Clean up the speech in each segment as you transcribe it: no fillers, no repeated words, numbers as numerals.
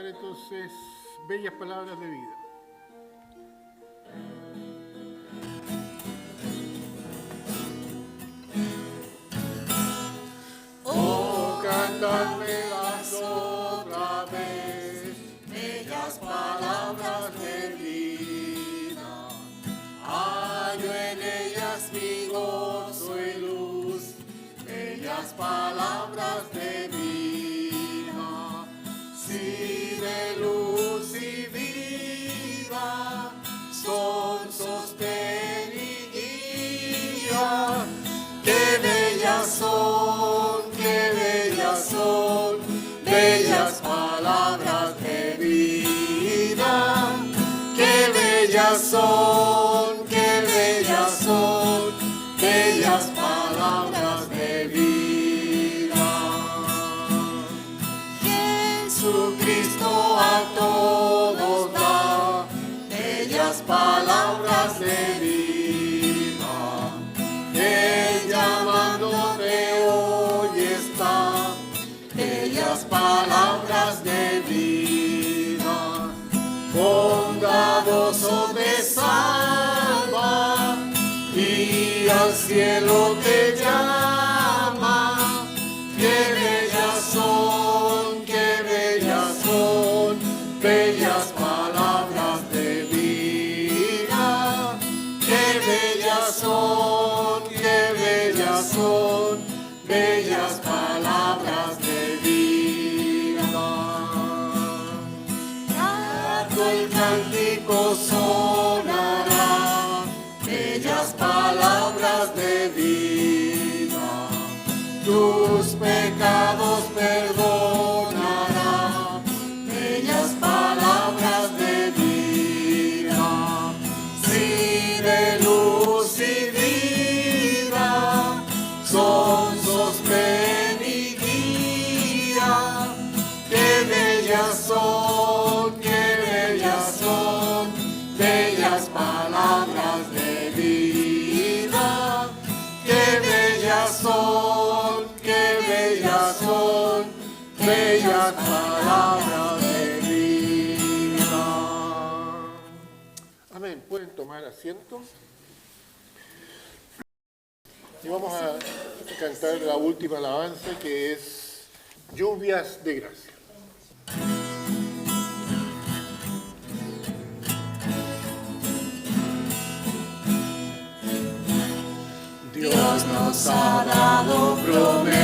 entonces bellas palabras de vida. Oh, cantadmelas otra vez, bellas palabras de vida. Hallo en ellas mi gozo y luz, bellas palabras de vida. Sí, de luz y vida, son sostén y guía. ¡Qué bellas son! ¡Qué bellas son! Bellas palabras de vida. ¡Qué bellas son! ¡Qué bellas son! Bellas palabras de vida. Jesucristo a todos da bellas palabras de vida. Él llamándote hoy está, bellas palabras de vida. Bondadoso te salva y al cielo te llama. Qué bellas son, qué bellas son, bellas palabras de vida. Qué bellas son, qué bellas son, bellas palabras de vida. Largo el cántico sonará, bellas palabras de vida. Tus pecados perdonará, bellas palabras de vida. Sí, de luz y vida, son sostén y guía. Qué bellas son, qué bellas son, bellas palabras de vida. Qué bellas son, qué bellas son, bellas palabras de vida. Amén. Pueden tomar asiento. Y vamos a cantar la última alabanza, que es Lluvias de Gracia. Dios nos ha dado promesa,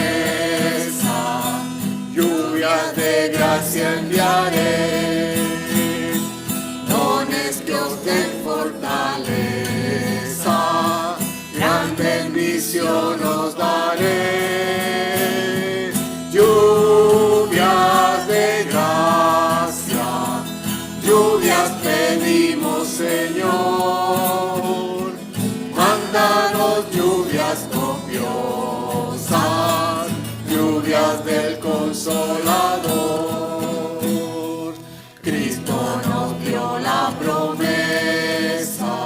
lluvias de gracia enviaré, dones que os den fortaleza, gran bendición os daré. Lluvias de gracia, lluvias pedimos, Señor. Mándanos lluvias copiosas, lluvias del Consolador. Cristo nos dio la promesa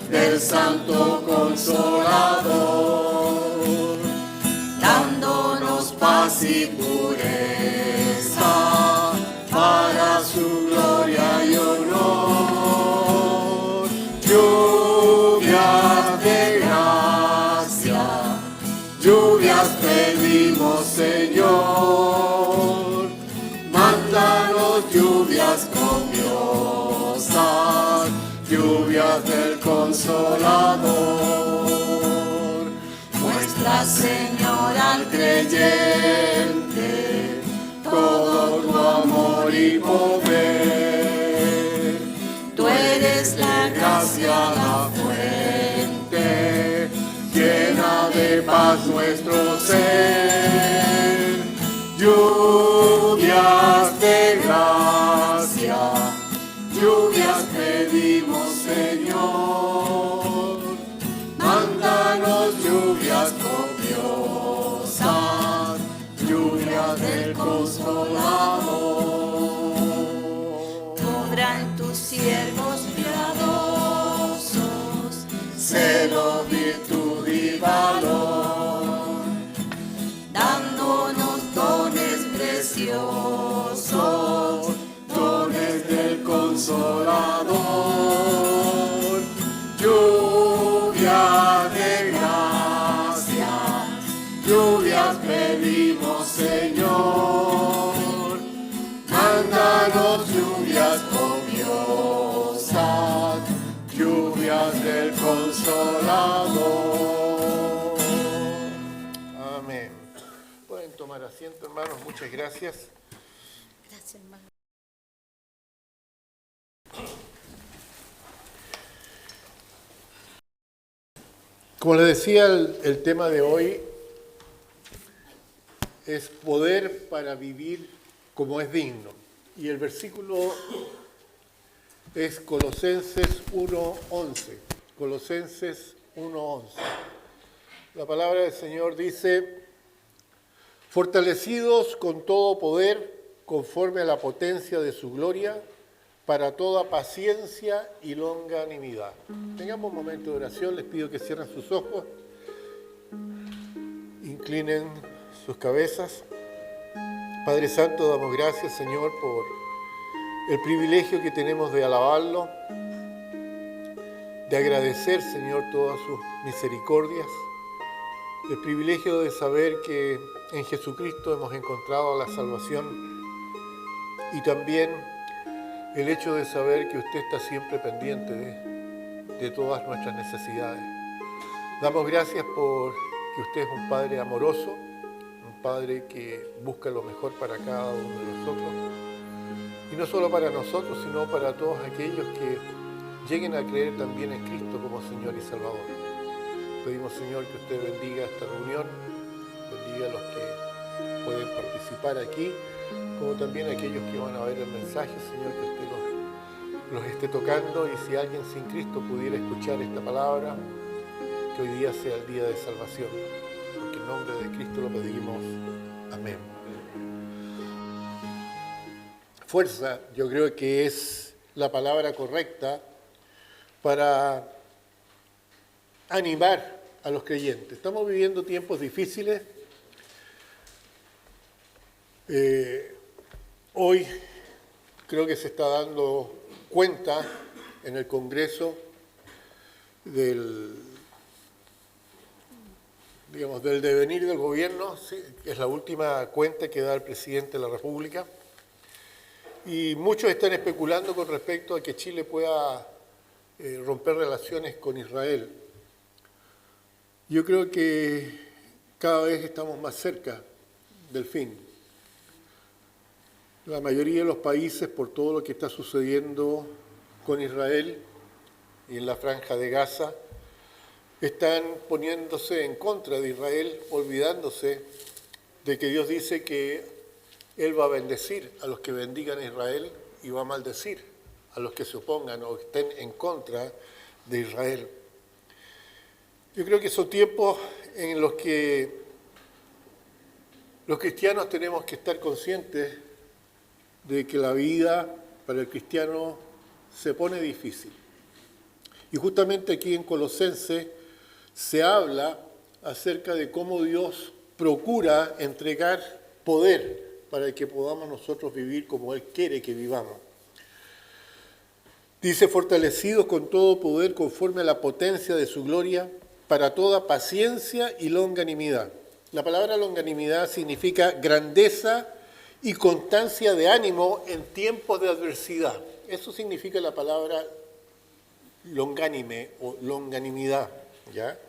del Santo Consolador, dándonos paz y pureza para su gloria y honor. Lluvias de gracia, lluvias pedimos, Señor. Mándanos lluvias copiosas, lluvias del Consolador. Muestra, Señor, al creyente todo tu amor y poder. Tú eres la gracia, la fuente, llena de paz nuestro ser. Lluvias de gracia, lluvias pedimos, Señor. Mándanos lluvias copiosas, lluvias del Consolador. Podrán tus siervos piadosos, celo, virtud y valor, dándonos dones preciosos Consolador, lluvias de gracia, lluvias pedimos, Señor, mándanos lluvias copiosas, lluvias del Consolador. Amén. Pueden tomar asiento, hermanos. Muchas gracias. Gracias, hermano. Como les decía, el tema de hoy es poder para vivir como es digno. Y el versículo es Colosenses 1:11. Colosenses 1:11. La palabra del Señor dice: fortalecidos con todo poder, conforme a la potencia de su gloria, para toda paciencia y longanimidad. Tengamos un momento de oración, les pido que cierren sus ojos, inclinen sus cabezas. Padre Santo, damos gracias, Señor, por el privilegio que tenemos de alabarlo, de agradecer, Señor, todas sus misericordias, el privilegio de saber que en Jesucristo hemos encontrado la salvación y también el hecho de saber que usted está siempre pendiente de todas nuestras necesidades. Damos gracias por que usted es un Padre amoroso, un Padre que busca lo mejor para cada uno de nosotros. Y no solo para nosotros, sino para todos aquellos que lleguen a creer también en Cristo como Señor y Salvador. Pedimos, Señor, que usted bendiga esta reunión, bendiga a los que pueden participar aquí, como también aquellos que van a ver el mensaje, Señor, que usted los esté tocando, y si alguien sin Cristo pudiera escuchar esta palabra, que hoy día sea el día de salvación, porque en nombre de Cristo lo pedimos. Amén. Fuerza, yo creo que es la palabra correcta para animar a los creyentes. Estamos viviendo tiempos difíciles. Hoy creo que se está dando cuenta en el Congreso del devenir del gobierno. Sí, es la última cuenta que da el presidente de la República. Y muchos están especulando con respecto a que Chile pueda romper relaciones con Israel. Yo creo que cada vez estamos más cerca del fin. La mayoría de los países, por todo lo que está sucediendo con Israel y en la Franja de Gaza, están poniéndose en contra de Israel, olvidándose de que Dios dice que Él va a bendecir a los que bendigan a Israel y va a maldecir a los que se opongan o estén en contra de Israel. Yo creo que son tiempos en los que los cristianos tenemos que estar conscientes de que la vida para el cristiano se pone difícil. Y justamente aquí en Colosenses se habla acerca de cómo Dios procura entregar poder para que podamos nosotros vivir como Él quiere que vivamos. Dice: fortalecidos con todo poder conforme a la potencia de su gloria, para toda paciencia y longanimidad. La palabra longanimidad significa grandeza y constancia de ánimo en tiempos de adversidad. Eso significa la palabra longánime o longanimidad, ¿ya?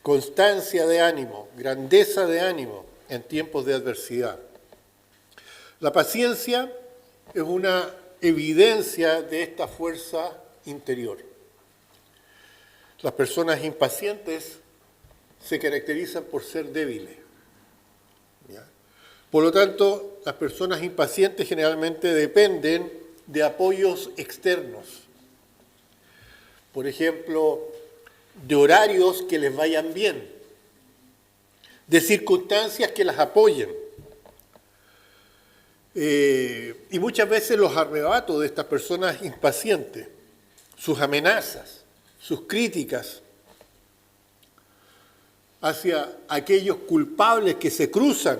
Constancia de ánimo, grandeza de ánimo en tiempos de adversidad. La paciencia es una evidencia de esta fuerza interior. Las personas impacientes se caracterizan por ser débiles, ¿ya? Por lo tanto, las personas impacientes generalmente dependen de apoyos externos. Por ejemplo, de horarios que les vayan bien, de circunstancias que las apoyen. Y muchas veces los arrebatos de estas personas impacientes, sus amenazas, sus críticas hacia aquellos culpables que se cruzan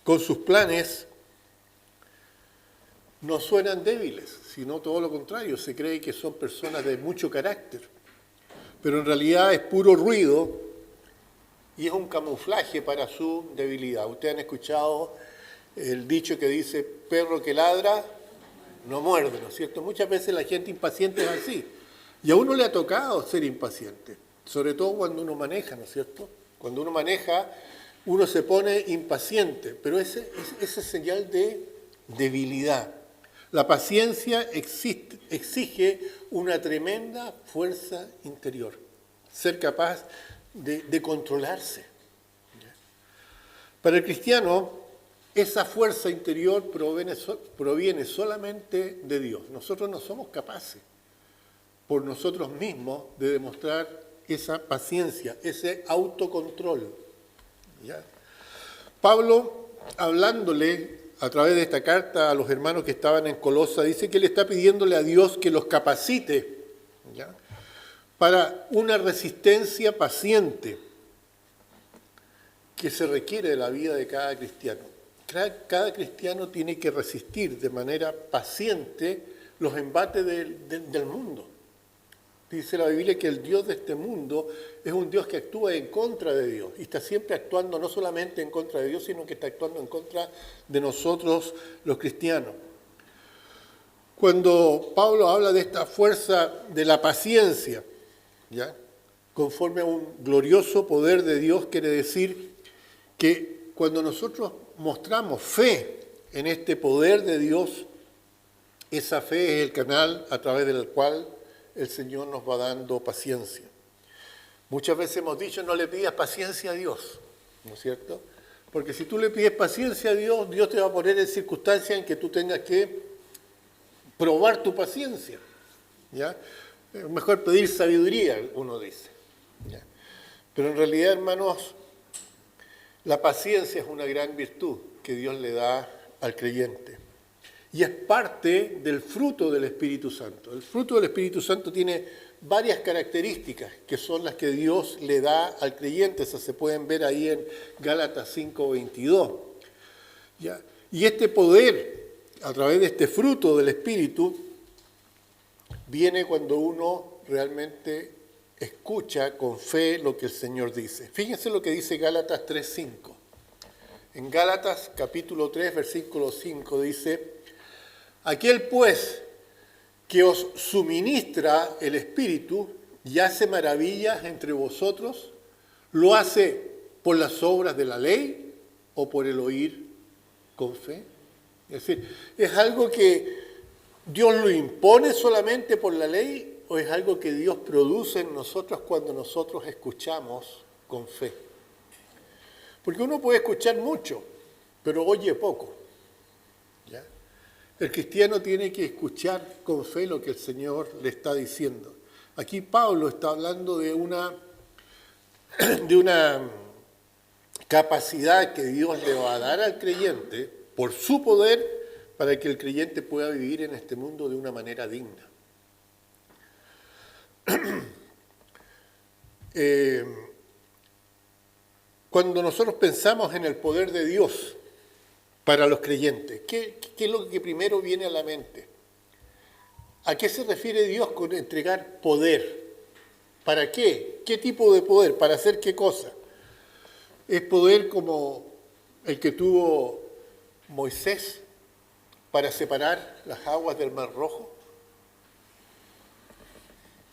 con sus planes, no suenan débiles, sino todo lo contrario, se cree que son personas de mucho carácter. Pero en realidad es puro ruido y es un camuflaje para su debilidad. Ustedes han escuchado el dicho que dice, perro que ladra no muerde, ¿no es cierto? Muchas veces la gente impaciente es así. Y a uno le ha tocado ser impaciente, sobre todo cuando uno maneja, ¿no es cierto? Cuando uno maneja, uno se pone impaciente, pero esa es señal de debilidad. La paciencia exige una tremenda fuerza interior, ser capaz de controlarse. Para el cristiano, esa fuerza interior proviene solamente de Dios. Nosotros no somos capaces, por nosotros mismos, de demostrar esa paciencia, ese autocontrol. ¿Ya? Pablo, hablándole a través de esta carta a los hermanos que estaban en Colosa, dice que él está pidiéndole a Dios que los capacite, ¿ya?, para una resistencia paciente que se requiere de la vida de cada cristiano. Cada cristiano tiene que resistir de manera paciente los embates del mundo. Dice la Biblia que el Dios de este mundo es un Dios que actúa en contra de Dios y está siempre actuando no solamente en contra de Dios, sino que está actuando en contra de nosotros los cristianos. Cuando Pablo habla de esta fuerza de la paciencia, ¿ya?, conforme a un glorioso poder de Dios, quiere decir que cuando nosotros mostramos fe en este poder de Dios, esa fe es el canal a través del cual el Señor nos va dando paciencia. Muchas veces hemos dicho, no le pidas paciencia a Dios, ¿no es cierto? Porque si tú le pides paciencia a Dios, Dios te va a poner en circunstancias en que tú tengas que probar tu paciencia, ¿ya? Es mejor pedir sabiduría, uno dice, ¿ya? Pero en realidad, hermanos, la paciencia es una gran virtud que Dios le da al creyente. Y es parte del fruto del Espíritu Santo. El fruto del Espíritu Santo tiene varias características que son las que Dios le da al creyente. Esas se pueden ver ahí en Gálatas 5:22. ¿Ya? Y este poder, a través de este fruto del Espíritu, viene cuando uno realmente escucha con fe lo que el Señor dice. Fíjense lo que dice Gálatas 3:5. En Gálatas capítulo 3, versículo 5 dice: aquel pues que os suministra el Espíritu y hace maravillas entre vosotros, ¿lo hace por las obras de la ley o por el oír con fe? Es decir, ¿es algo que Dios lo impone solamente por la ley o es algo que Dios produce en nosotros cuando nosotros escuchamos con fe? Porque uno puede escuchar mucho, pero oye poco. ¿Ya? El cristiano tiene que escuchar con fe lo que el Señor le está diciendo. Aquí Pablo está hablando de una capacidad que Dios le va a dar al creyente por su poder para que el creyente pueda vivir en este mundo de una manera digna. Cuando nosotros pensamos en el poder de Dios para los creyentes, ¿qué es lo que primero viene a la mente? ¿A qué se refiere Dios con entregar poder? ¿Para qué? ¿Qué tipo de poder? ¿Para hacer qué cosa? ¿Es poder como el que tuvo Moisés para separar las aguas del Mar Rojo?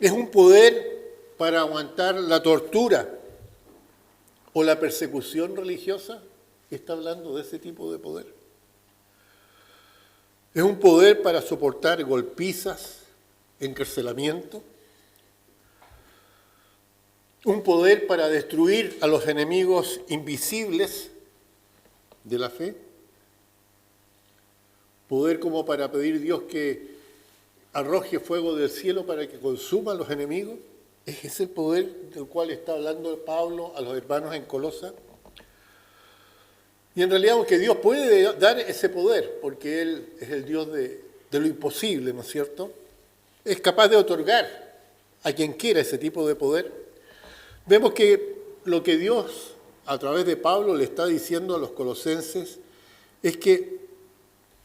¿Es un poder para aguantar la tortura o la persecución religiosa? Está hablando de ese tipo de poder. ¿Es un poder para soportar golpizas, encarcelamiento? ¿Un poder para destruir a los enemigos invisibles de la fe? ¿Poder como para pedir a Dios que arroje fuego del cielo para que consuma a los enemigos? ¿Es ese el poder del cual está hablando Pablo a los hermanos en Colosa? Y en realidad, aunque Dios puede dar ese poder, porque Él es el Dios de lo imposible, ¿no es cierto?, es capaz de otorgar a quien quiera ese tipo de poder. Vemos que lo que Dios, a través de Pablo, le está diciendo a los colosenses es que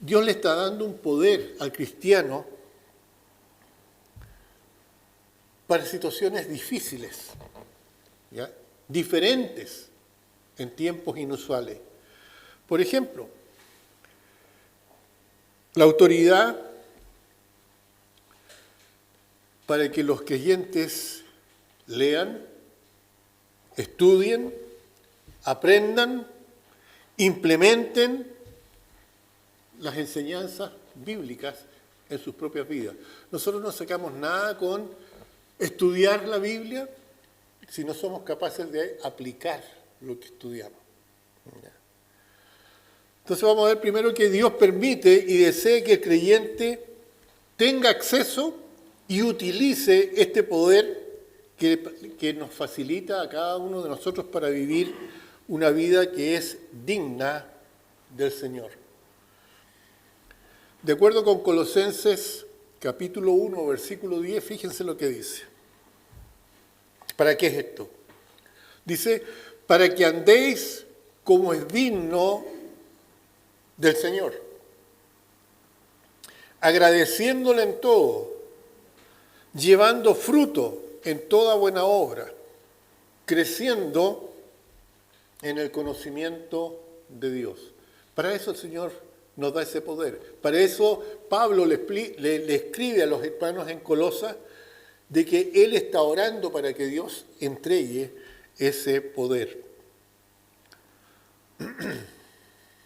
Dios le está dando un poder al cristiano para situaciones difíciles, ¿ya? Diferentes en tiempos inusuales. Por ejemplo, la autoridad para que los creyentes lean, estudien, aprendan, implementen las enseñanzas bíblicas en sus propias vidas. Nosotros no sacamos nada con estudiar la Biblia si no somos capaces de aplicar lo que estudiamos. Entonces vamos a ver primero que Dios permite y desea que el creyente tenga acceso y utilice este poder que nos facilita a cada uno de nosotros para vivir una vida que es digna del Señor. De acuerdo con Colosenses capítulo 1, versículo 10, fíjense lo que dice. ¿Para qué es esto? Dice, para que andéis como es digno del Señor, agradeciéndole en todo, llevando fruto en toda buena obra, creciendo en el conocimiento de Dios. Para eso el Señor nos da ese poder. Para eso Pablo le escribe a los hermanos en Colosas de que él está orando para que Dios entregue ese poder.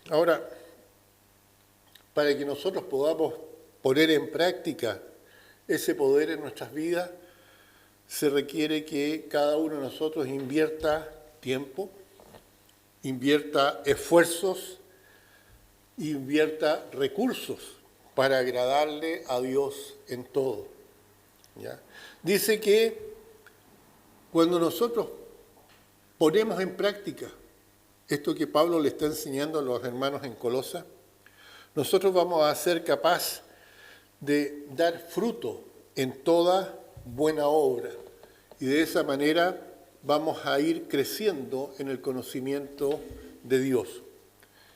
Ahora, para que nosotros podamos poner en práctica ese poder en nuestras vidas, se requiere que cada uno de nosotros invierta tiempo, invierta esfuerzos, invierta recursos para agradarle a Dios en todo. ¿Ya? Dice que cuando nosotros ponemos en práctica esto que Pablo le está enseñando a los hermanos en Colosas, nosotros vamos a ser capaces de dar fruto en toda buena obra. Y de esa manera vamos a ir creciendo en el conocimiento de Dios.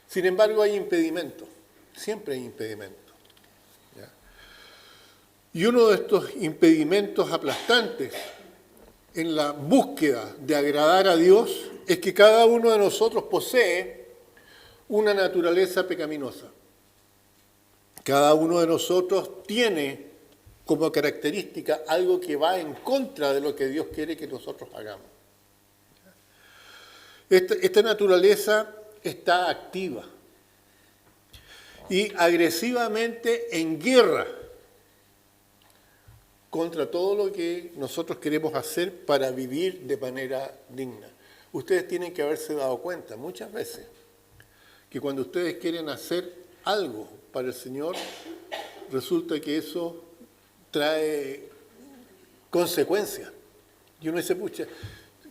Sin embargo, hay impedimentos. Siempre hay impedimentos. ¿Ya? Y uno de estos impedimentos aplastantes en la búsqueda de agradar a Dios es que cada uno de nosotros posee una naturaleza pecaminosa. Cada uno de nosotros tiene como característica algo que va en contra de lo que Dios quiere que nosotros hagamos. Esta naturaleza está activa y agresivamente en guerra contra todo lo que nosotros queremos hacer para vivir de manera digna. Ustedes tienen que haberse dado cuenta muchas veces que cuando ustedes quieren hacer algo para el Señor, resulta que eso trae consecuencias. Y uno dice, pucha,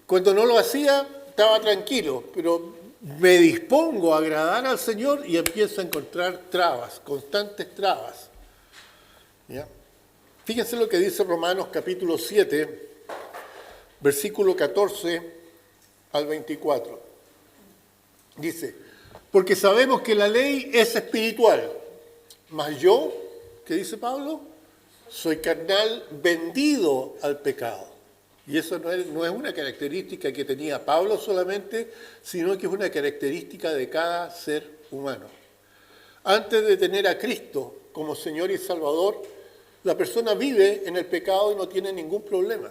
cuando no lo hacía estaba tranquilo, pero me dispongo a agradar al Señor y empiezo a encontrar trabas, constantes trabas. ¿Ya? Fíjense lo que dice Romanos capítulo 7, versículo 14 al 24. Dice, porque sabemos que la ley es espiritual, mas yo, ¿qué dice Pablo? Soy carnal, vendido al pecado. Y eso no es una característica que tenía Pablo solamente, sino que es una característica de cada ser humano. Antes de tener a Cristo como Señor y Salvador, la persona vive en el pecado y no tiene ningún problema.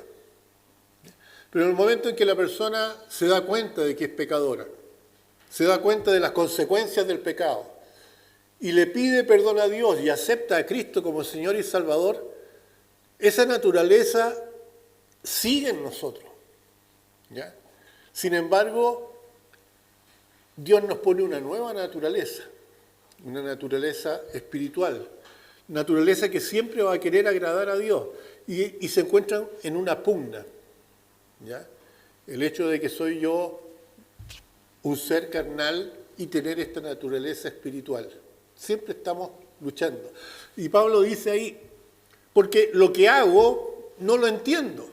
Pero en el momento en que la persona se da cuenta de que es pecadora, se da cuenta de las consecuencias del pecado y le pide perdón a Dios y acepta a Cristo como Señor y Salvador, esa naturaleza sigue en nosotros. ¿Ya? Sin embargo, Dios nos pone una nueva naturaleza, una naturaleza espiritual, naturaleza que siempre va a querer agradar a Dios y se encuentran en una pugna. ¿Ya? El hecho de que soy yo un ser carnal y tener esta naturaleza espiritual. Siempre estamos luchando. Y Pablo dice ahí, porque lo que hago no lo entiendo,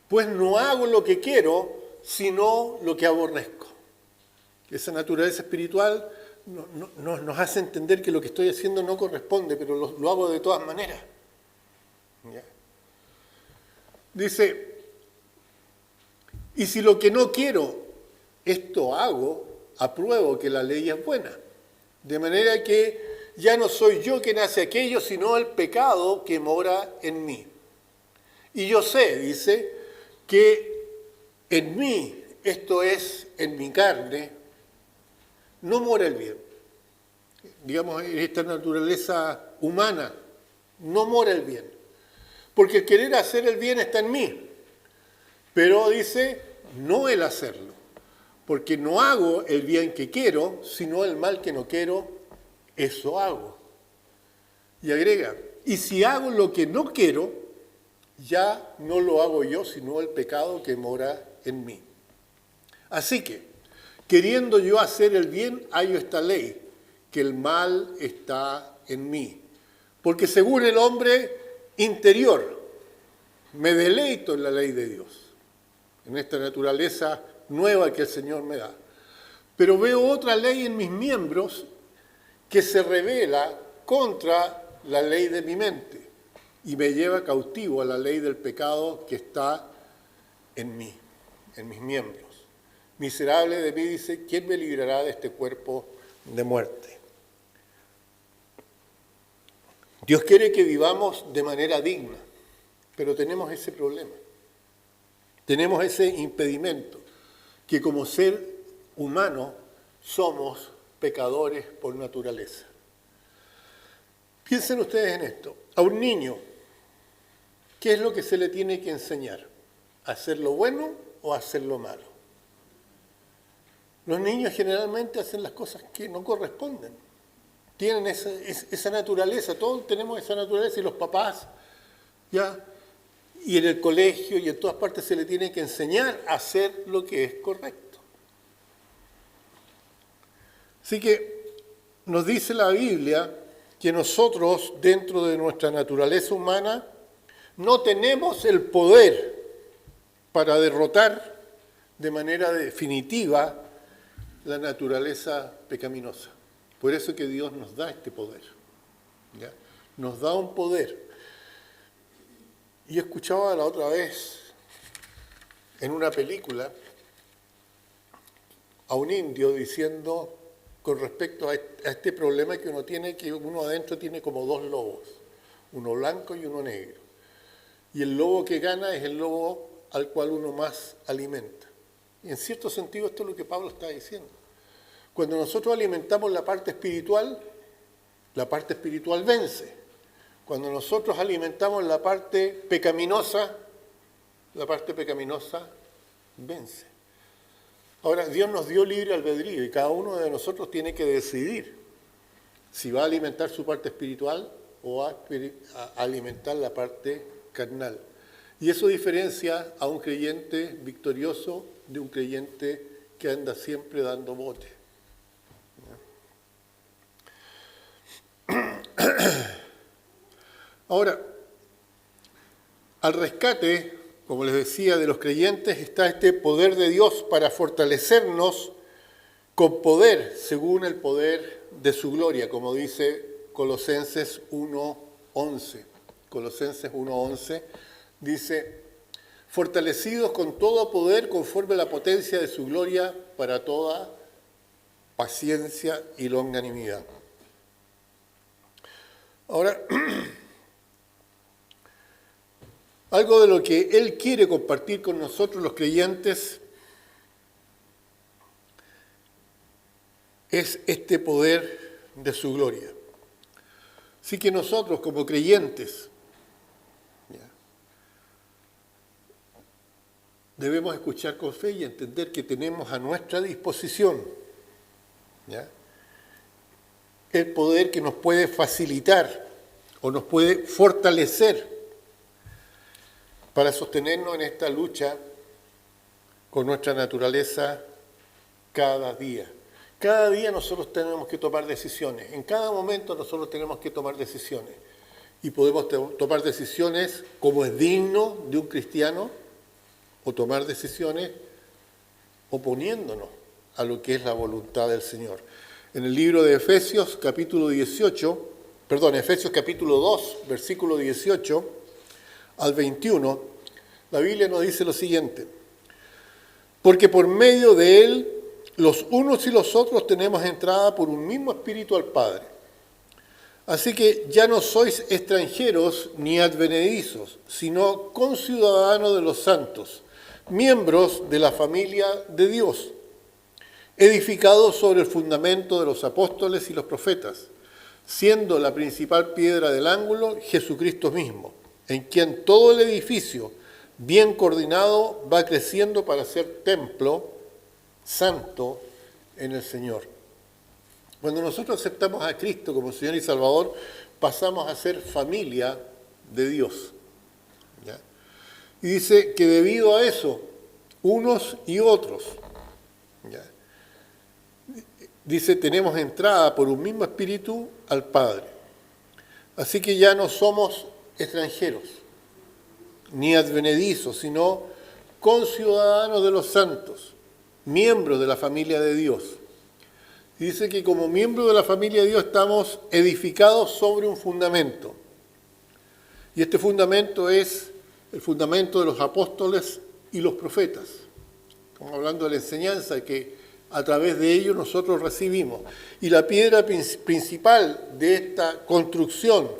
pues no hago lo que quiero, sino lo que aborrezco. Esa naturaleza espiritual nos hace entender que lo que estoy haciendo no corresponde, pero lo hago de todas maneras. ¿Ya? Dice, y si lo que no quiero, esto hago, apruebo que la ley es buena. De manera que ya no soy yo quien hace aquello, sino el pecado que mora en mí. Y yo sé, dice, que en mí, esto es, en mi carne, no mora el bien. Digamos, en esta naturaleza humana, no mora el bien. Porque el querer hacer el bien está en mí. Pero dice, no el hacerlo. Porque no hago el bien que quiero, sino el mal que no quiero, eso hago. Y agrega, y si hago lo que no quiero, ya no lo hago yo, sino el pecado que mora en mí. Así que, queriendo yo hacer el bien, hallo esta ley, que el mal está en mí. Porque según el hombre interior, me deleito en la ley de Dios, en esta naturaleza nueva que el Señor me da. Pero veo otra ley en mis miembros que se revela contra la ley de mi mente y me lleva cautivo a la ley del pecado que está en mí, en mis miembros. Miserable de mí, dice, ¿quién me librará de este cuerpo de muerte? Dios quiere que vivamos de manera digna, pero tenemos ese problema. Tenemos ese impedimento, que como ser humano somos pecadores por naturaleza. Piensen ustedes en esto. A un niño, ¿qué es lo que se le tiene que enseñar? ¿Hacer lo bueno o hacer lo malo? Los niños generalmente hacen las cosas que no corresponden. Tienen esa naturaleza, todos tenemos esa naturaleza y los papás, ¿ya? Y en el colegio y en todas partes se le tiene que enseñar a hacer lo que es correcto. Así que nos dice la Biblia que nosotros, dentro de nuestra naturaleza humana, no tenemos el poder para derrotar de manera definitiva la naturaleza pecaminosa. Por eso que Dios nos da este poder. ¿Ya? Nos da un poder. Y escuchaba la otra vez en una película a un indio diciendo con respecto a este problema que uno tiene, que uno adentro tiene como dos lobos, uno blanco y uno negro. Y el lobo que gana es el lobo al cual uno más alimenta. Y en cierto sentido esto es lo que Pablo está diciendo. Cuando nosotros alimentamos la parte espiritual vence. Cuando nosotros alimentamos la parte pecaminosa vence. Ahora, Dios nos dio libre albedrío y cada uno de nosotros tiene que decidir si va a alimentar su parte espiritual o va a alimentar la parte carnal. Y eso diferencia a un creyente victorioso de un creyente que anda siempre dando bote. Ahora, al rescate, como les decía, de los creyentes está este poder de Dios para fortalecernos con poder, según el poder de su gloria, como dice Colosenses 1:11. Colosenses 1:11 dice, fortalecidos con todo poder conforme a la potencia de su gloria para toda paciencia y longanimidad. Ahora, algo de lo que Él quiere compartir con nosotros los creyentes es este poder de su gloria. Así que nosotros como creyentes debemos escuchar con fe y entender que tenemos a nuestra disposición el poder que nos puede facilitar o nos puede fortalecer para sostenernos en esta lucha con nuestra naturaleza cada día. Cada día nosotros tenemos que tomar decisiones. En cada momento nosotros tenemos que tomar decisiones. Y podemos tomar decisiones como es digno de un cristiano o tomar decisiones oponiéndonos a lo que es la voluntad del Señor. En el libro de Efesios capítulo 2, versículo 18 al 21, la Biblia nos dice lo siguiente: porque por medio de Él, los unos y los otros tenemos entrada por un mismo Espíritu al Padre. Así que ya no sois extranjeros ni advenedizos, sino conciudadanos de los santos, miembros de la familia de Dios, edificados sobre el fundamento de los apóstoles y los profetas, siendo la principal piedra del ángulo Jesucristo mismo, en quien todo el edificio, bien coordinado, va creciendo para ser templo santo en el Señor. Cuando nosotros aceptamos a Cristo como Señor y Salvador, pasamos a ser familia de Dios. ¿Ya? Y dice que debido a eso, unos y otros, ¿ya? Dice, tenemos entrada por un mismo Espíritu al Padre. Así que ya no somos extranjeros, ni advenedizos, sino conciudadanos de los santos, miembros de la familia de Dios. Dice que como miembros de la familia de Dios estamos edificados sobre un fundamento. Y este fundamento es el fundamento de los apóstoles y los profetas. Estamos hablando de la enseñanza que a través de ellos nosotros recibimos. Y la piedra principal de esta construcción,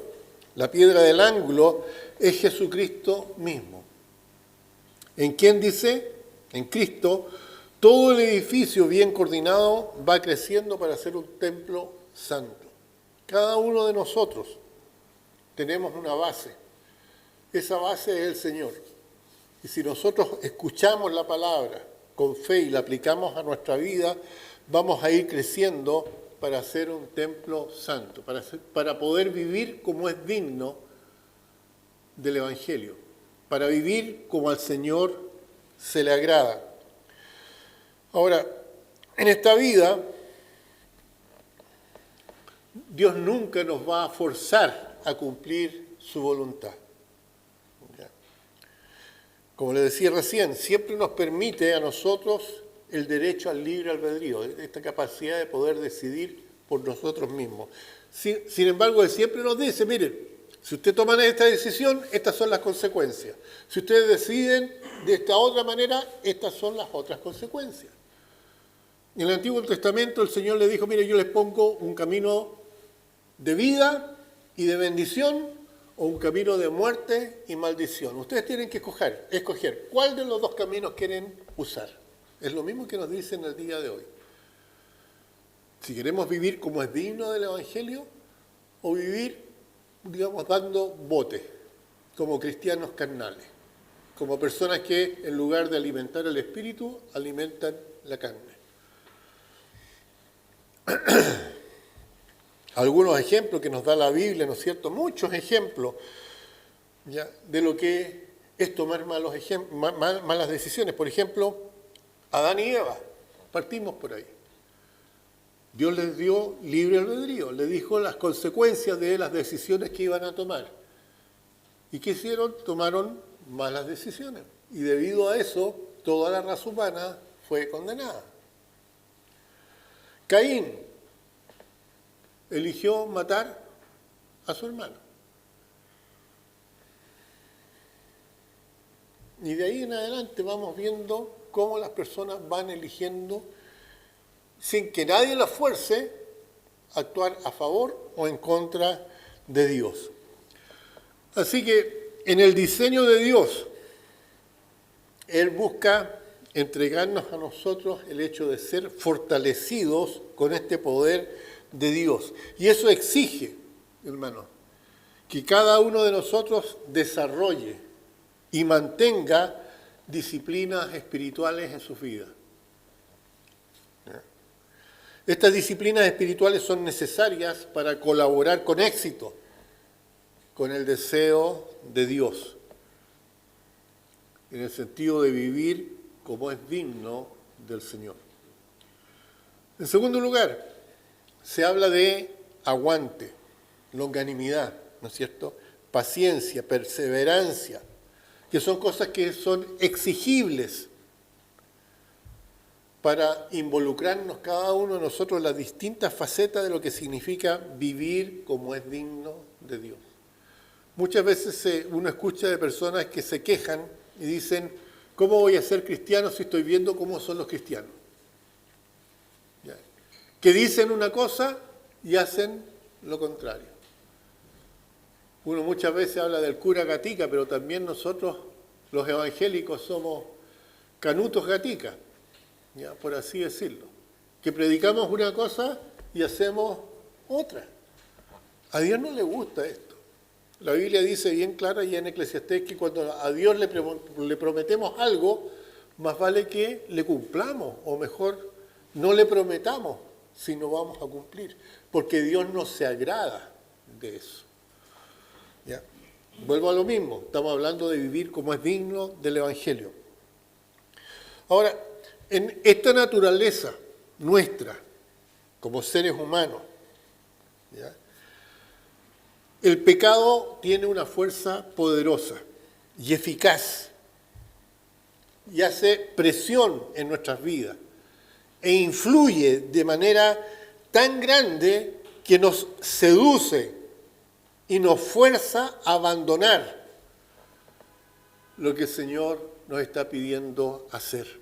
la piedra del ángulo, es Jesucristo mismo. ¿En quién dice? En Cristo. Todo el edificio bien coordinado va creciendo para ser un templo santo. Cada uno de nosotros tenemos una base. Esa base es el Señor. Y si nosotros escuchamos la palabra con fe y la aplicamos a nuestra vida, vamos a ir creciendo para ser un templo santo, para poder vivir como es digno del Evangelio, para vivir como al Señor se le agrada. Ahora, en esta vida, Dios nunca nos va a forzar a cumplir su voluntad. ¿Ya? Como le decía recién, siempre nos permite a nosotros el derecho al libre albedrío, esta capacidad de poder decidir por nosotros mismos. Sin embargo, Él siempre nos dice, miren, si ustedes toman esta decisión, estas son las consecuencias. Si ustedes deciden de esta otra manera, estas son las otras consecuencias. En el Antiguo Testamento el Señor le dijo, mire, yo les pongo un camino de vida y de bendición o un camino de muerte y maldición. Ustedes tienen que escoger cuál de los dos caminos quieren usar. Es lo mismo que nos dice en el día de hoy. Si queremos vivir como es digno del Evangelio o vivir, digamos, dando bote, como cristianos carnales, como personas que en lugar de alimentar el espíritu, alimentan la carne. Algunos ejemplos que nos da la Biblia, ¿no es cierto? Muchos ejemplos, ¿ya?, de lo que es tomar malas decisiones. Por ejemplo, Adán y Eva, partimos por ahí. Dios les dio libre albedrío, les dijo las consecuencias de las decisiones que iban a tomar. ¿Y qué hicieron? Tomaron malas decisiones. Y debido a eso, toda la raza humana fue condenada. Caín eligió matar a su hermano. Y de ahí en adelante vamos viendo cómo las personas van eligiendo, sin que nadie las fuerce, actuar a favor o en contra de Dios. Así que en el diseño de Dios, Él busca entregarnos a nosotros el hecho de ser fortalecidos con este poder de Dios. Y eso exige, hermanos, que cada uno de nosotros desarrolle y mantenga disciplinas espirituales en sus vidas. Estas disciplinas espirituales son necesarias para colaborar con éxito con el deseo de Dios, en el sentido de vivir como es digno del Señor. En segundo lugar, se habla de aguante, longanimidad, ¿no es cierto?, paciencia, perseverancia, que son cosas que son exigibles para involucrarnos cada uno de nosotros en las distintas facetas de lo que significa vivir como es digno de Dios. Muchas veces uno escucha de personas que se quejan y dicen, ¿cómo voy a ser cristiano si estoy viendo cómo son los cristianos? ¿Ya? Que dicen una cosa y hacen lo contrario. Uno muchas veces habla del cura Gatica, pero también nosotros, los evangélicos, somos canutos Gatica, ¿ya? Por así decirlo. Que predicamos una cosa y hacemos otra. A Dios no le gusta esto. La Biblia dice bien clara ya en Eclesiastés que cuando a Dios le prometemos algo, más vale que le cumplamos, o mejor, no le prometamos si no vamos a cumplir, porque Dios no se agrada de eso. ¿Ya? Vuelvo a lo mismo, estamos hablando de vivir como es digno del Evangelio. Ahora, en esta naturaleza nuestra, como seres humanos, ¿ya? El pecado tiene una fuerza poderosa y eficaz y hace presión en nuestras vidas e influye de manera tan grande que nos seduce y nos fuerza a abandonar lo que el Señor nos está pidiendo hacer.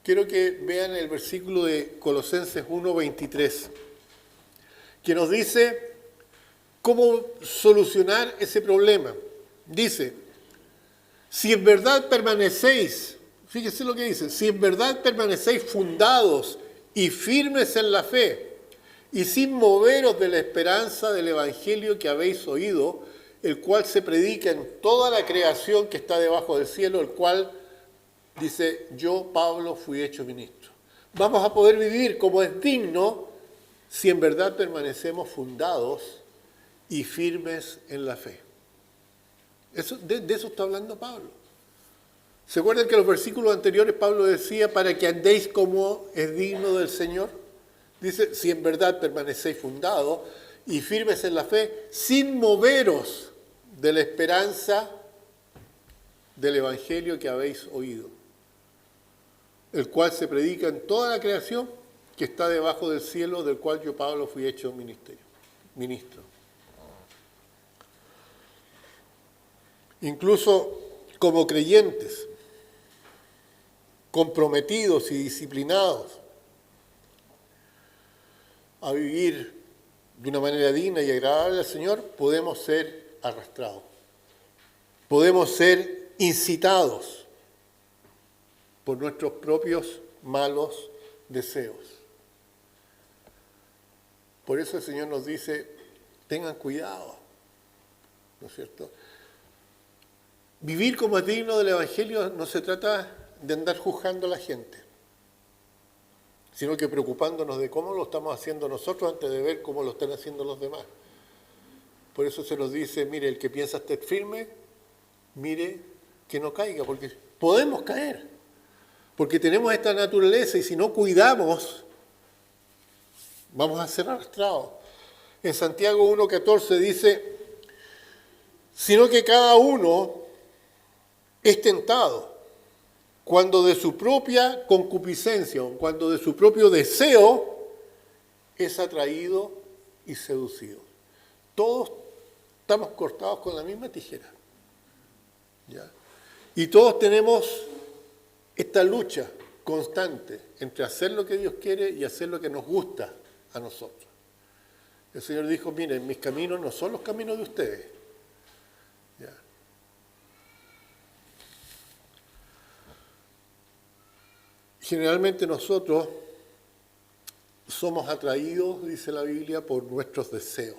Quiero que vean el versículo de Colosenses 1:23, que nos dice cómo solucionar ese problema. Dice, si en verdad permanecéis, fíjese lo que dice, si en verdad permanecéis fundados y firmes en la fe, y sin moveros de la esperanza del Evangelio que habéis oído, el cual se predica en toda la creación que está debajo del cielo, el cual, dice, yo, Pablo, fui hecho ministro. Vamos a poder vivir como es digno si en verdad permanecemos fundados y firmes en la fe. De eso está hablando Pablo. ¿Se acuerdan que en los versículos anteriores Pablo decía, para que andéis como es digno del Señor? Dice, si en verdad permanecéis fundados y firmes en la fe, sin moveros de la esperanza del Evangelio que habéis oído, el cual se predica en toda la creación que está debajo del cielo, del cual yo, Pablo, fui hecho ministro. Incluso como creyentes, comprometidos y disciplinados a vivir de una manera digna y agradable al Señor, podemos ser arrastrados, podemos ser incitados por nuestros propios malos deseos. Por eso el Señor nos dice, tengan cuidado, ¿no es cierto? Vivir como es digno del Evangelio no se trata de andar juzgando a la gente, sino que preocupándonos de cómo lo estamos haciendo nosotros antes de ver cómo lo están haciendo los demás. Por eso se nos dice, mire, el que piensa estar firme, mire que no caiga, porque podemos caer, porque tenemos esta naturaleza y si no cuidamos, vamos a ser arrastrados. En Santiago 1:14 dice, sino que cada uno es tentado cuando de su propia concupiscencia o cuando de su propio deseo es atraído y seducido. Todos estamos cortados con la misma tijera, ¿ya? Y todos tenemos esta lucha constante entre hacer lo que Dios quiere y hacer lo que nos gusta a nosotros. El Señor dijo, miren, mis caminos no son los caminos de ustedes. ¿Ya? Generalmente nosotros somos atraídos, dice la Biblia, por nuestros deseos.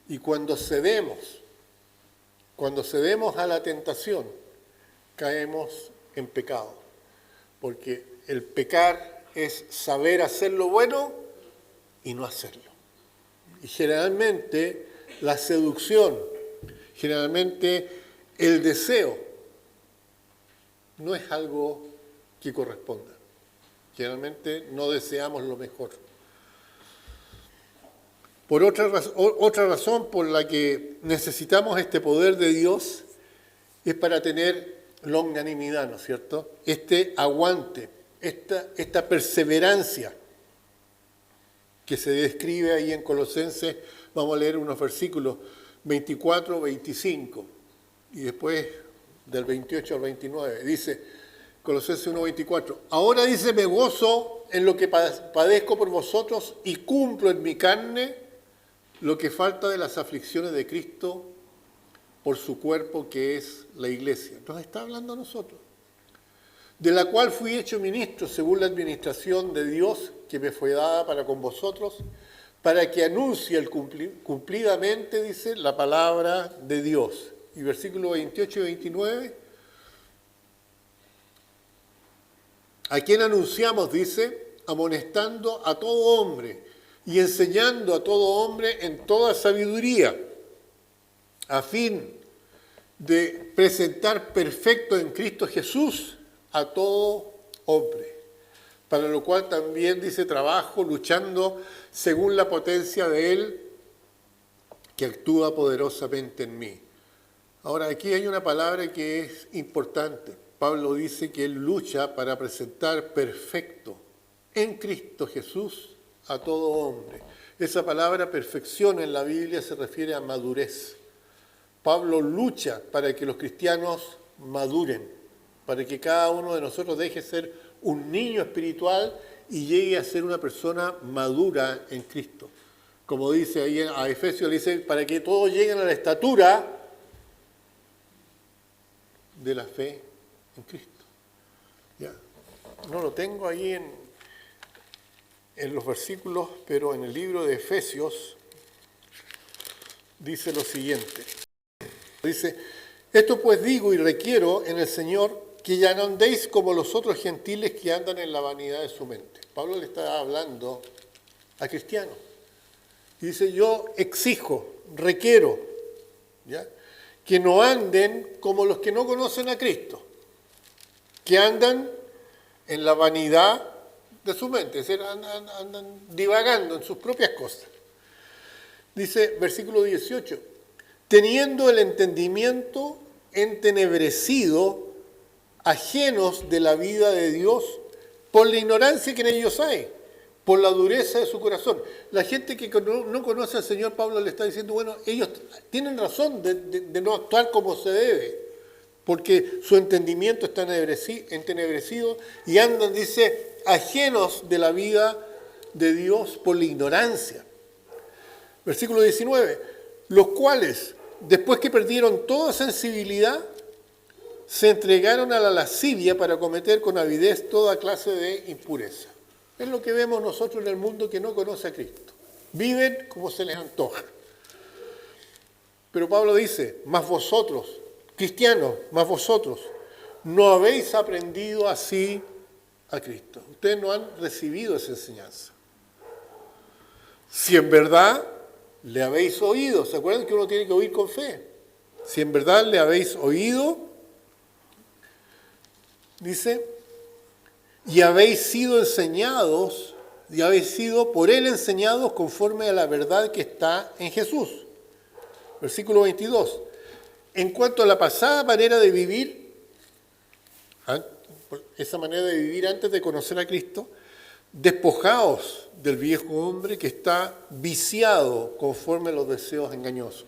Y cuando cedemos a la tentación, caemos en pecado. Porque el pecar es saber hacer lo bueno y no hacerlo. Y generalmente la seducción, generalmente el deseo, no es algo que corresponda. Generalmente no deseamos lo mejor. Por otra razón por la que necesitamos este poder de Dios es para tener longanimidad, ¿no es cierto? Este aguante esta perseverancia que se describe ahí en Colosenses. Vamos a leer unos versículos 24, 25 y después del 28 al 29. Dice Colosenses 1, 24. Ahora dice, me gozo en lo que padezco por vosotros y cumplo en mi carne lo que falta de las aflicciones de Cristo por su cuerpo que es la iglesia. Entonces está hablando a nosotros. De la cual fui hecho ministro según la administración de Dios que me fue dada para con vosotros, para que anuncie cumplidamente, dice, la palabra de Dios. Y versículos 28 y 29, a quien anunciamos, dice, amonestando a todo hombre y enseñando a todo hombre en toda sabiduría, a fin de presentar perfecto en Cristo Jesús a todo hombre, para lo cual también dice trabajo luchando según la potencia de Él que actúa poderosamente en mí. Ahora aquí hay una palabra que es importante. Pablo dice que él lucha para presentar perfecto en Cristo Jesús a todo hombre. Esa palabra perfección en la Biblia se refiere a madurez. Pablo lucha para que los cristianos maduren, para que cada uno de nosotros deje de ser un niño espiritual y llegue a ser una persona madura en Cristo. Como dice ahí a Efesios, le dice, para que todos lleguen a la estatura de la fe en Cristo. Ya. No lo tengo ahí en los versículos, pero en el libro de Efesios dice lo siguiente. Dice, esto pues digo y requiero en el Señor que ya no andéis como los otros gentiles que andan en la vanidad de su mente. Pablo le está hablando a cristianos. Y dice, yo exijo, requiero, ¿ya?, que no anden como los que no conocen a Cristo, que andan en la vanidad de su mente, es decir, andan divagando en sus propias cosas. Dice, versículo 18, teniendo el entendimiento entenebrecido, ajenos de la vida de Dios, por la ignorancia que en ellos hay, por la dureza de su corazón. La gente que no conoce al Señor, Pablo le está diciendo, bueno, ellos tienen razón de no actuar como se debe, porque su entendimiento está entenebrecido y andan, dice, ajenos de la vida de Dios por la ignorancia. Versículo 19, los cuales, después que perdieron toda sensibilidad, se entregaron a la lascivia para cometer con avidez toda clase de impureza. Es lo que vemos nosotros en el mundo que no conoce a Cristo. Viven como se les antoja. Pero Pablo dice, más vosotros, cristianos, más vosotros, no habéis aprendido así a Cristo. Ustedes no han recibido esa enseñanza. Si en verdad le habéis oído, ¿se acuerdan que uno tiene que oír con fe? Si en verdad le habéis oído, dice, y habéis sido enseñados, y habéis sido por él enseñados conforme a la verdad que está en Jesús. Versículo 22. En cuanto a la pasada manera de vivir, esa manera de vivir antes de conocer a Cristo, despojaos del viejo hombre que está viciado conforme a los deseos engañosos.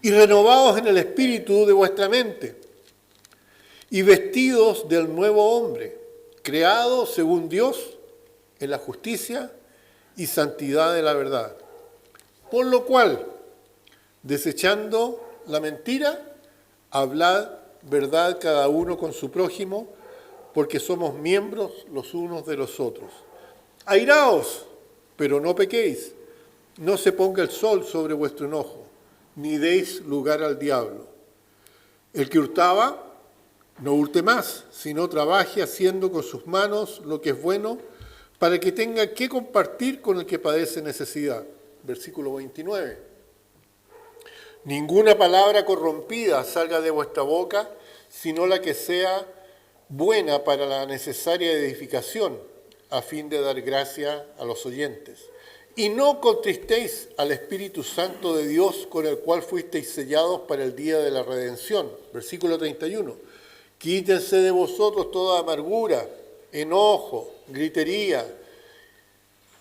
Y renovaos en el espíritu de vuestra mente, y vestidos del nuevo hombre, creado según Dios en la justicia y santidad de la verdad. Por lo cual, desechando la mentira, hablad verdad cada uno con su prójimo, porque somos miembros los unos de los otros. Airaos, pero no pequéis, no se ponga el sol sobre vuestro enojo, ni deis lugar al diablo. El que hurtaba, no hurte más, sino trabaje haciendo con sus manos lo que es bueno, para que tenga que compartir con el que padece necesidad. Versículo 29. Ninguna palabra corrompida salga de vuestra boca, sino la que sea buena para la necesaria edificación, a fin de dar gracia a los oyentes. Y no contristéis al Espíritu Santo de Dios, con el cual fuisteis sellados para el día de la redención. Versículo 31. Quítense de vosotros toda amargura, enojo, gritería,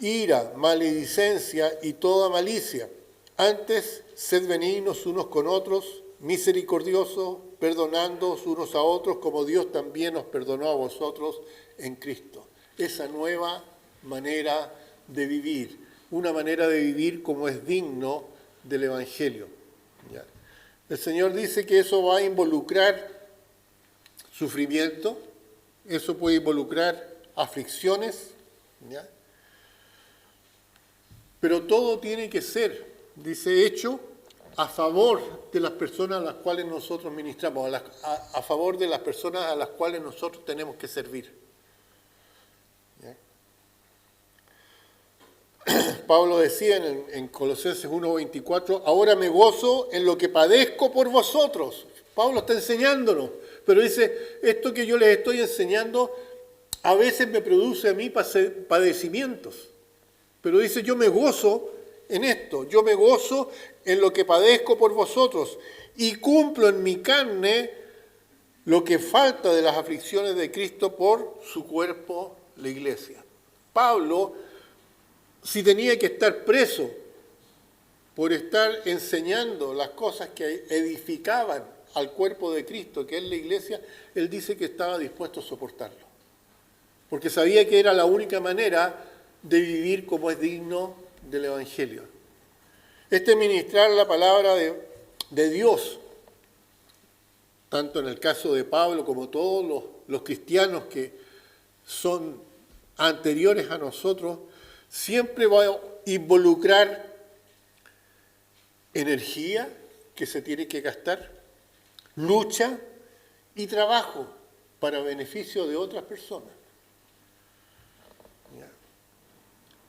ira, maledicencia y toda malicia. Antes, sed benignos unos con otros, misericordiosos, perdonándoos unos a otros, como Dios también os perdonó a vosotros en Cristo. Esa nueva manera de vivir, una manera de vivir como es digno del Evangelio. ¿Ya? El Señor dice que eso va a involucrar sufrimiento, eso puede involucrar aflicciones, ¿ya? Pero todo tiene que ser, dice, hecho a favor de las personas a las cuales nosotros ministramos, a favor de las personas a las cuales nosotros tenemos que servir. ¿Ya? Pablo decía en Colosenses 1:24, ahora me gozo en lo que padezco por vosotros. Pablo está enseñándonos, pero dice, esto que yo les estoy enseñando a veces me produce a mí padecimientos. Pero dice, yo me gozo en esto, yo me gozo en lo que padezco por vosotros y cumplo en mi carne lo que falta de las aflicciones de Cristo por su cuerpo, la iglesia. Pablo, si tenía que estar preso por estar enseñando las cosas que edificaban al cuerpo de Cristo, que es la iglesia, él dice que estaba dispuesto a soportarlo. Porque sabía que era la única manera de vivir como es digno del Evangelio. Ministrar la palabra de Dios, tanto en el caso de Pablo como todos los cristianos que son anteriores a nosotros, siempre va a involucrar energía que se tiene que gastar, lucha y trabajo para beneficio de otras personas.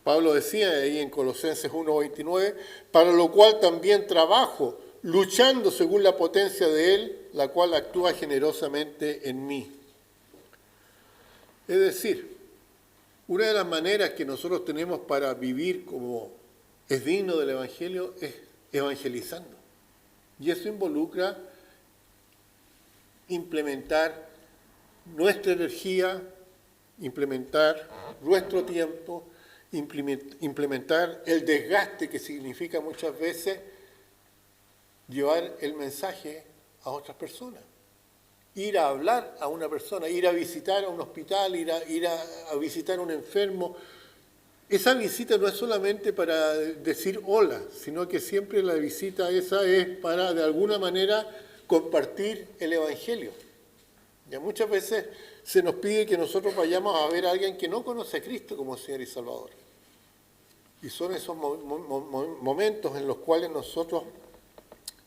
Pablo decía ahí en Colosenses 1:29, para lo cual también trabajo, luchando según la potencia de Él, la cual actúa generosamente en mí. Es decir, una de las maneras que nosotros tenemos para vivir como es digno del Evangelio es evangelizando. Y eso involucra implementar nuestra energía, implementar nuestro tiempo, implementar el desgaste que significa muchas veces llevar el mensaje a otras personas. Ir a hablar a una persona, ir a visitar a un hospital, ir a visitar a un enfermo. Esa visita no es solamente para decir hola, sino que siempre la visita esa es para, de alguna manera, compartir el Evangelio. Ya muchas veces se nos pide que nosotros vayamos a ver a alguien que no conoce a Cristo como Señor y Salvador. Y son esos momentos en los cuales nosotros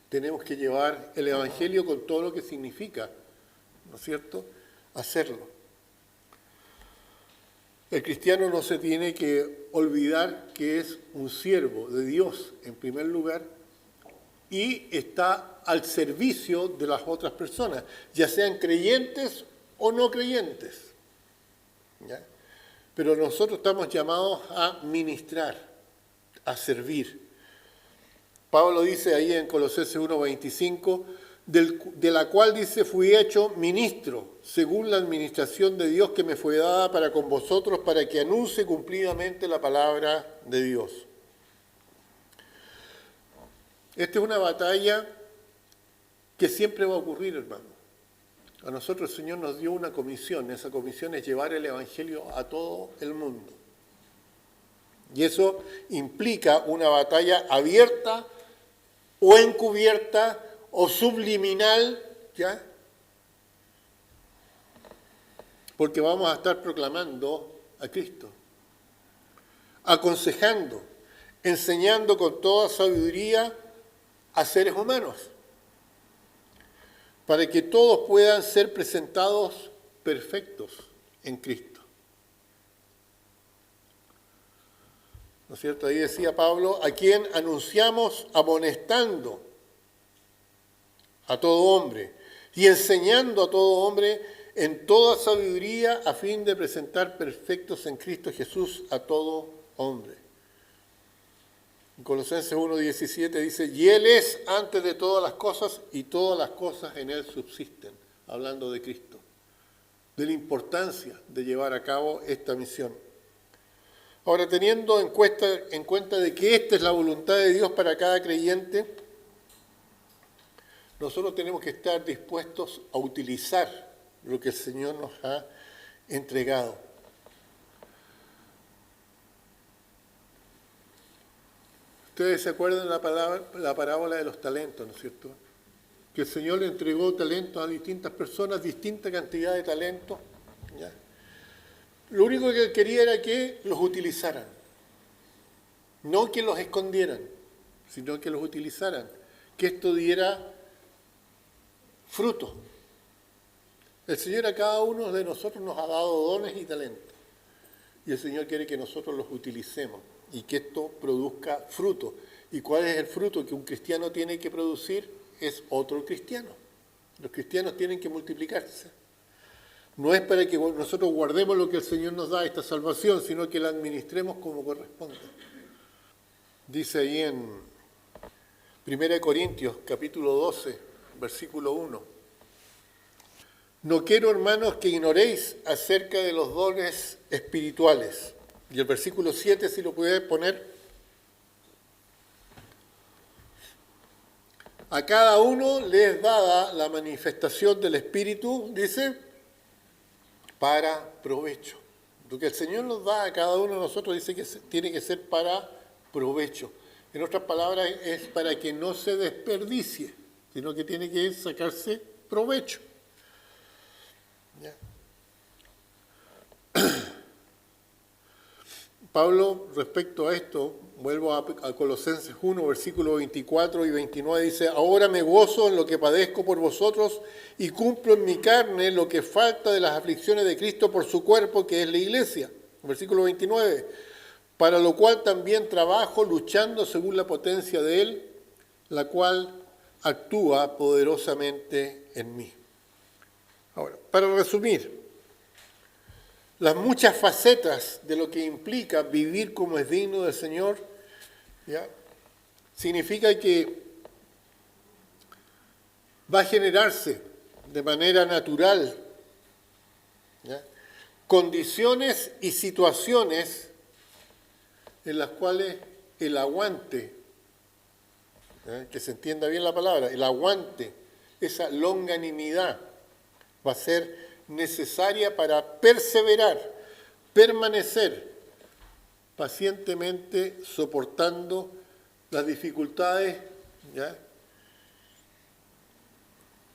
tenemos que llevar el Evangelio con todo lo que significa, ¿no es cierto?, hacerlo. El cristiano no se tiene que olvidar que es un siervo de Dios en primer lugar y está al servicio de las otras personas, ya sean creyentes o no creyentes. ¿Ya? Pero nosotros estamos llamados a ministrar, a servir. Pablo dice ahí en Colosenses 1:25, de la cual dice, fui hecho ministro, según la administración de Dios que me fue dada para con vosotros, para que anuncie cumplidamente la palabra de Dios. Esta es una batalla que siempre va a ocurrir, hermano. A nosotros el Señor nos dio una comisión, esa comisión es llevar el Evangelio a todo el mundo. Y eso implica una batalla abierta o encubierta o subliminal, ¿ya? Porque vamos a estar proclamando a Cristo, aconsejando, enseñando con toda sabiduría a seres humanos, para que todos puedan ser presentados perfectos en Cristo. ¿No es cierto? Ahí decía Pablo, a quien anunciamos amonestando a todo hombre y enseñando a todo hombre en toda sabiduría a fin de presentar perfectos en Cristo Jesús a todo hombre. En Colosenses 1:17 dice, y Él es antes de todas las cosas y todas las cosas en Él subsisten, hablando de Cristo. de la importancia de llevar a cabo esta misión. Ahora, teniendo en cuenta de que esta es la voluntad de Dios para cada creyente, nosotros tenemos que estar dispuestos a utilizar lo que el Señor nos ha entregado. Ustedes se acuerdan la parábola de los talentos, ¿no es cierto? Que el Señor le entregó talentos a distintas personas, distinta cantidad de talentos. ¿Ya? Lo único que Él quería era que los utilizaran. No que los escondieran, sino que los utilizaran. Que esto diera fruto. El Señor a cada uno de nosotros nos ha dado dones y talentos. Y el Señor quiere que nosotros los utilicemos y que esto produzca fruto. ¿Y cuál es el fruto que un cristiano tiene que producir? Es otro cristiano. Los cristianos tienen que multiplicarse. No es para que nosotros guardemos lo que el Señor nos da, esta salvación, sino que la administremos como corresponde. Dice ahí en 1 Corintios, capítulo 12, versículo 1. No quiero, hermanos, que ignoréis acerca de los dones espirituales. Y el versículo 7, si lo puedes poner. A cada uno le es dada la manifestación del Espíritu, dice, para provecho. Lo que el Señor nos da a cada uno de nosotros dice que tiene que ser para provecho. En otras palabras, es para que no se desperdicie, sino que tiene que sacarse provecho. ¿Ya? Pablo, respecto a esto, vuelvo a Colosenses 1, versículos 24 y 29, dice, ahora me gozo en lo que padezco por vosotros y cumplo en mi carne lo que falta de las aflicciones de Cristo por su cuerpo, que es la iglesia. Versículo 29, para lo cual también trabajo luchando según la potencia de Él, la cual actúa poderosamente en mí. Ahora, para resumir, las muchas facetas de lo que implica vivir como es digno del Señor, ¿ya? Significa que va a generarse de manera natural, ¿ya? Condiciones y situaciones en las cuales el aguante, ¿ya? Que se entienda bien la palabra, el aguante, esa longanimidad va a ser necesaria para perseverar, permanecer pacientemente soportando las dificultades, ¿ya?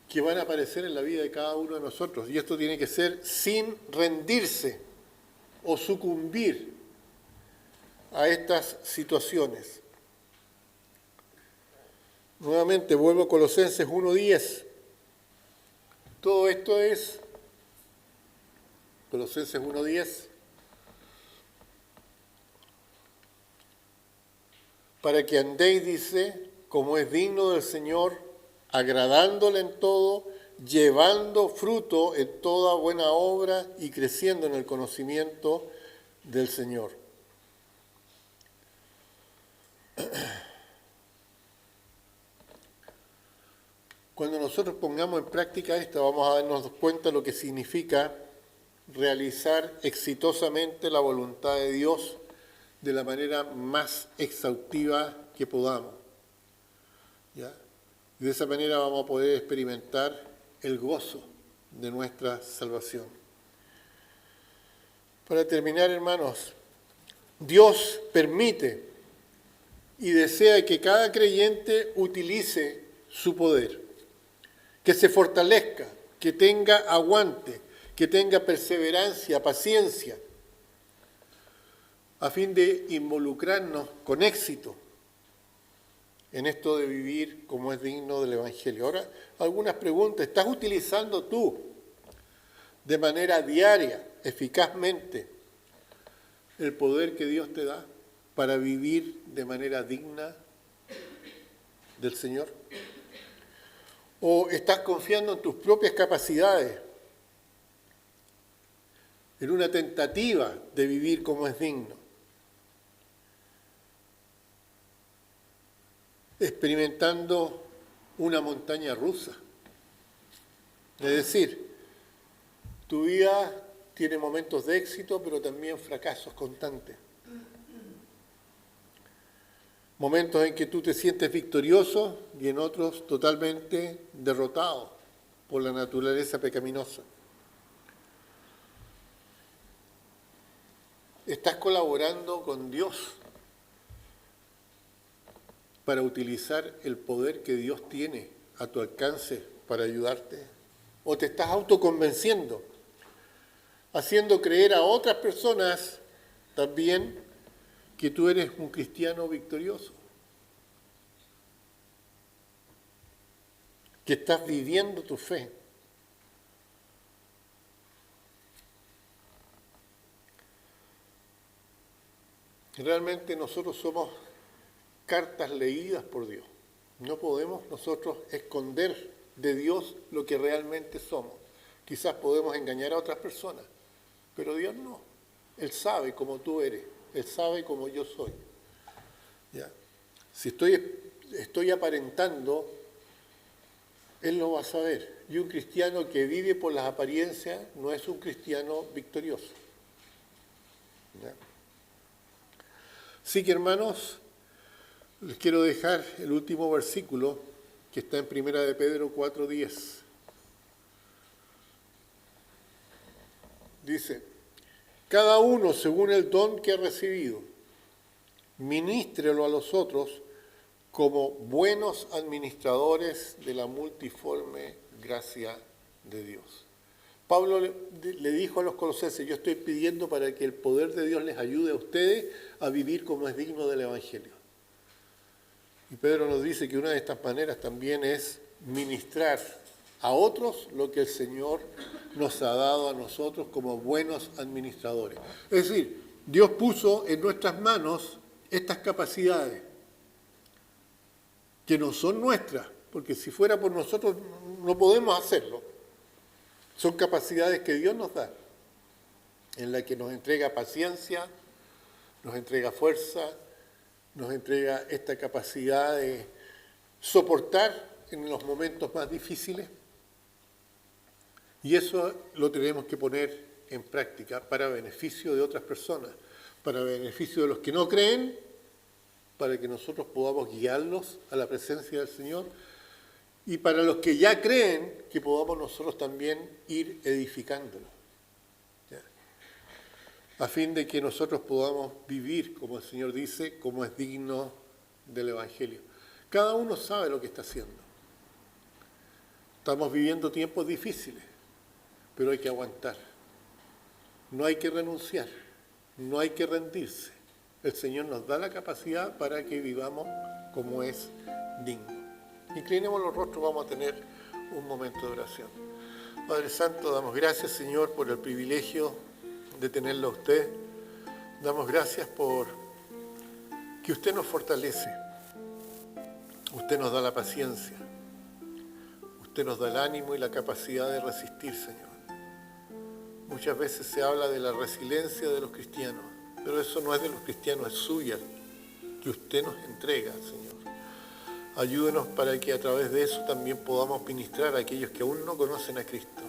Que van a aparecer en la vida de cada uno de nosotros. Y esto tiene que ser sin rendirse o sucumbir a estas situaciones. Nuevamente vuelvo a Colosenses 1:10. Todo esto es Colosenses 1:10. Para que andéis, dice, como es digno del Señor, agradándole en todo, llevando fruto en toda buena obra y creciendo en el conocimiento del Señor. Cuando nosotros pongamos en práctica esto, vamos a darnos cuenta de lo que significa realizar exitosamente la voluntad de Dios de la manera más exhaustiva que podamos. ¿Ya? Y de esa manera vamos a poder experimentar el gozo de nuestra salvación. Para terminar, hermanos, Dios permite y desea que cada creyente utilice su poder, que se fortalezca, que tenga aguante, que tenga perseverancia, paciencia, a fin de involucrarnos con éxito en esto de vivir como es digno del Evangelio. Ahora, algunas preguntas. ¿Estás utilizando tú de manera diaria, eficazmente, el poder que Dios te da para vivir de manera digna del Señor? ¿O estás confiando en tus propias capacidades, en una tentativa de vivir como es digno? Experimentando una montaña rusa. Es decir, Tu vida tiene momentos de éxito, pero también fracasos constantes. Momentos en que tú te sientes victorioso y en otros totalmente derrotado por la naturaleza pecaminosa. ¿Estás colaborando con Dios para utilizar el poder que Dios tiene a tu alcance para ayudarte? ¿O te estás autoconvenciendo, haciendo creer a otras personas también que tú eres un cristiano victorioso? Que estás viviendo tu fe. Realmente nosotros somos cartas leídas por Dios. No podemos nosotros esconder de Dios lo que realmente somos. Quizás podemos engañar a otras personas, pero Dios no. Él sabe cómo tú eres, Él sabe cómo yo soy. ¿Ya? Si estoy aparentando, Él lo va a saber. Y un cristiano que vive por las apariencias no es un cristiano victorioso. ¿Ya? Así que, hermanos, les quiero dejar el último versículo que está en 1 de Pedro 4:10. Dice, cada uno según el don que ha recibido, ministrelo a los otros como buenos administradores de la multiforme gracia de Dios. Pablo le dijo a los colosenses, yo estoy pidiendo para que el poder de Dios les ayude a ustedes a vivir como es digno del Evangelio. Y Pedro nos dice que una de estas maneras también es ministrar a otros lo que el Señor nos ha dado a nosotros como buenos administradores. Es decir, Dios puso en nuestras manos estas capacidades que no son nuestras, porque si fuera por nosotros no podemos hacerlo. Son capacidades que Dios nos da, en la que nos entrega paciencia, nos entrega fuerza, nos entrega esta capacidad de soportar en los momentos más difíciles. Y eso lo tenemos que poner en práctica para beneficio de otras personas, para beneficio de los que no creen, para que nosotros podamos guiarlos a la presencia del Señor, y para los que ya creen, que podamos nosotros también ir edificándolos, ¿ya? A fin de que nosotros podamos vivir, como el Señor dice, como es digno del Evangelio. Cada uno sabe lo que está haciendo. Estamos viviendo tiempos difíciles, pero hay que aguantar. No hay que renunciar, no hay que rendirse. El Señor nos da la capacidad para que vivamos como es digno. Inclinemos los rostros, vamos a tener un momento de oración. Padre Santo, damos gracias, Señor, por el privilegio de tenerlo a usted. Damos gracias por que usted nos fortalece. Usted nos da la paciencia. Usted nos da el ánimo y la capacidad de resistir, Señor. Muchas veces se habla de la resiliencia de los cristianos, pero eso no es de los cristianos, es suya, que usted nos entrega, Señor. Ayúdenos para que a través de eso también podamos ministrar a aquellos que aún no conocen a Cristo,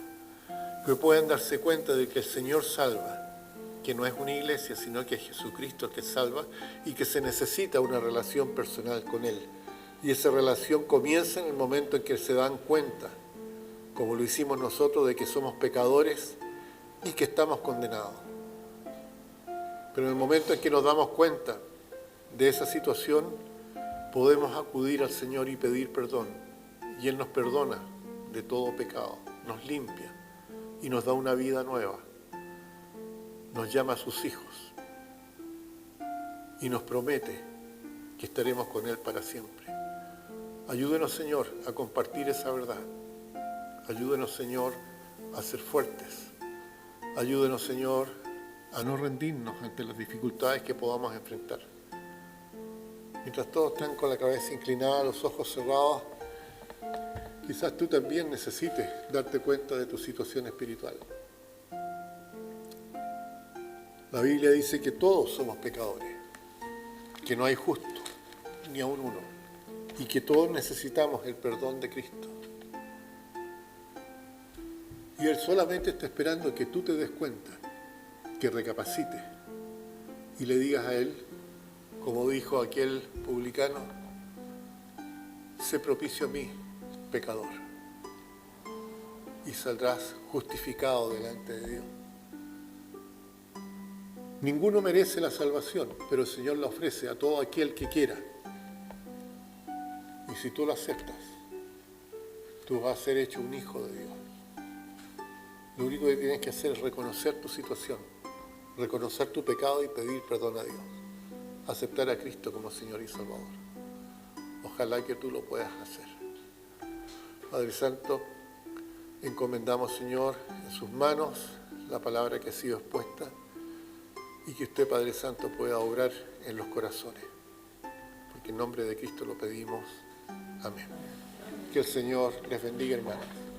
que puedan darse cuenta de que el Señor salva, que no es una iglesia, sino que es Jesucristo el que salva y que se necesita una relación personal con Él. Y esa relación comienza en el momento en que se dan cuenta, como lo hicimos nosotros, de que somos pecadores y que estamos condenados. Pero en el momento en que nos damos cuenta de esa situación, podemos acudir al Señor y pedir perdón. Y Él nos perdona de todo pecado, nos limpia y nos da una vida nueva. Nos llama a sus hijos y nos promete que estaremos con Él para siempre. Ayúdenos, Señor, a compartir esa verdad. Ayúdenos, Señor, a ser fuertes. Ayúdenos, Señor, a no rendirnos ante las dificultades que podamos enfrentar. Mientras todos están con la cabeza inclinada, los ojos cerrados, quizás tú también necesites darte cuenta de tu situación espiritual. La Biblia dice que todos somos pecadores, que no hay justo, ni aun uno, y que todos necesitamos el perdón de Cristo. Y Él solamente está esperando que tú te des cuenta, que recapacites y le digas a Él, como dijo aquel publicano, sé propicio a mí, pecador, y saldrás justificado delante de Dios. Ninguno merece la salvación, pero el Señor la ofrece a todo aquel que quiera. Y si tú lo aceptas, tú vas a ser hecho un hijo de Dios. Lo único que tienes que hacer es reconocer tu situación, reconocer tu pecado y pedir perdón a Dios. Aceptar a Cristo como Señor y Salvador. Ojalá que tú lo puedas hacer. Padre Santo, encomendamos, Señor, en sus manos la palabra que ha sido expuesta y que usted, Padre Santo, pueda obrar en los corazones. Porque en nombre de Cristo lo pedimos. Amén. Que el Señor les bendiga, hermanos.